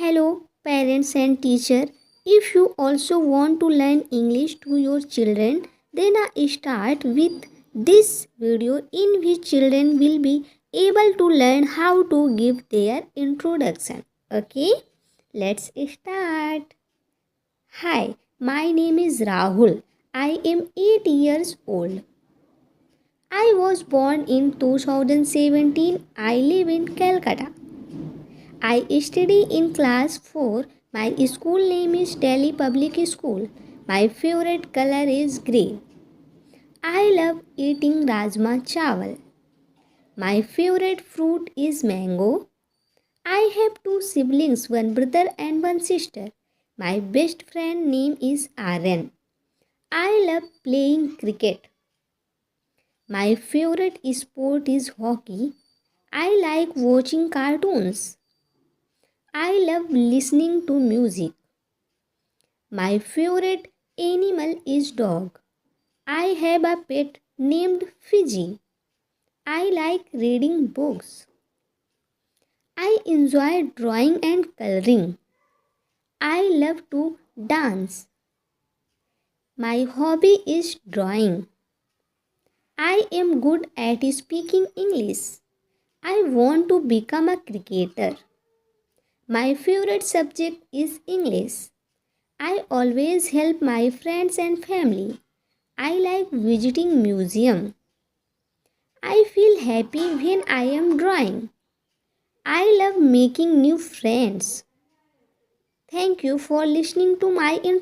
Hello, parents and teacher. If you also want to learn English to your children, then I start with this video in which children will be able to learn how to give their introduction. Okay, let's start. Hi, my name is Rahul. I am 8 years old. I was born in 2017. I live in Calcutta. I study in class 4. My school name is Delhi Public School. My favorite color is grey. I love eating rajma chawal. My favorite fruit is mango. I have two siblings, one brother and one sister. My best friend name is Aaron. I love playing cricket. My favorite sport is hockey. I like watching cartoons. I love listening to music. My favorite animal is dog. I have a pet named Fiji. I like reading books. I enjoy drawing and coloring. I love to dance. My hobby is drawing. I am good at speaking English. I want to become a cricketer. My favorite subject is English. I always help my friends and family. I like visiting museum. I feel happy when I am drawing. I love making new friends. Thank you for listening to my